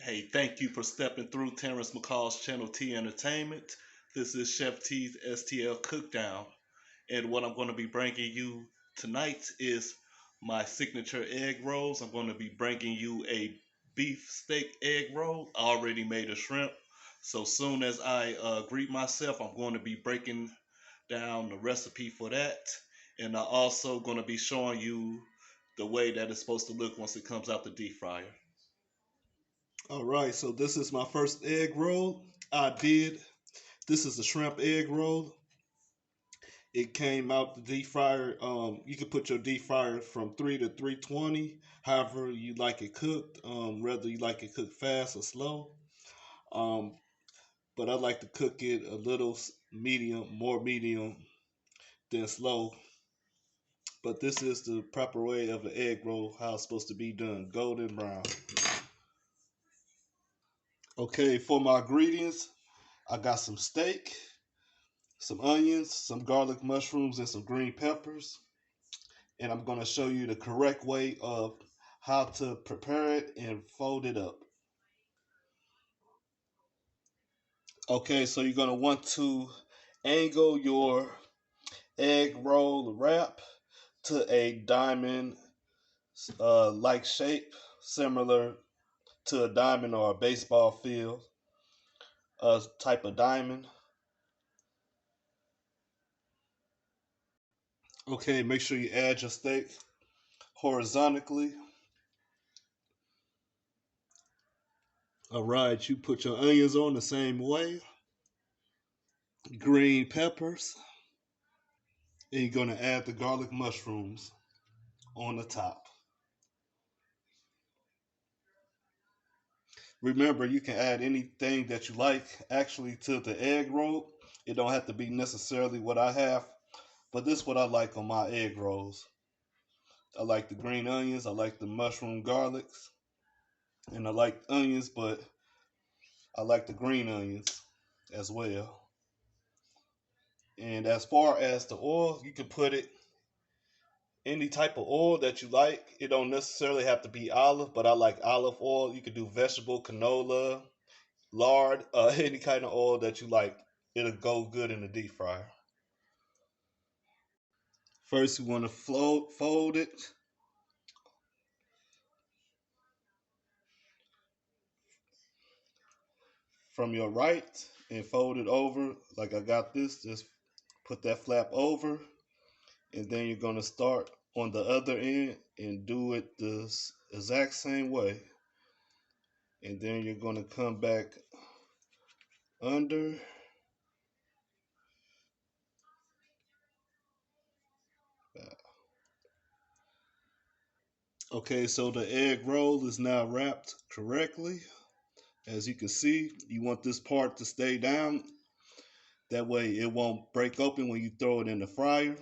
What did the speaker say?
Hey, thank you for stepping through Terrence McCall's channel T Entertainment. This is Chef T's STL Cookdown. And what I'm going to be bringing you tonight is my signature egg rolls. I'm going to be bringing you a beef steak egg roll. I already made a shrimp. So soon as I greet myself, I'm going to be breaking down the recipe for that. And I'm also going to be showing you the way that it's supposed to look once it comes out the deep fryer. All right, so this is my first egg roll. This is a shrimp egg roll. It came out the deep fryer. You can put your deep fryer from 3 to 320, however you like it cooked. Whether you like it cooked fast or slow. Um, but I like to cook it a little medium, more medium than slow. But this is the proper way of an egg roll, how it's supposed to be done, golden brown. Okay, for my ingredients, I got some steak, some onions, some garlic mushrooms, and some green peppers. And I'm going to show you the correct way of how to prepare it and fold it up. Okay, so you're going to want to angle your egg roll wrap to a diamond like shape, similar to a diamond or a baseball field type of diamond. Okay, make sure you add your steak horizontally. All right, you put your onions on the same way, green peppers, and you're going to add the garlic mushrooms on the top. Remember, you can add anything that you like actually to the egg roll. It don't have to be necessarily what I have, but this is what I like on my egg rolls. I like the green onions, I like the mushroom garlics, and I like onions, but I like the green onions as well. And as far as the oil, you can put it any type of oil that you like. It don't necessarily have to be olive, but I like olive oil. You could do vegetable canola, lard, any kind of oil that you like. It'll go good in the deep fryer. First, you want to fold it from your right and fold it over like I got this. Just put that flap over, and then you're going to start on the other end and do it the exact same way. And then you're going to come back under. Okay, so the egg roll is now wrapped correctly. As you can see, you want this part to stay down. That way it won't break open when you throw it in the fryer.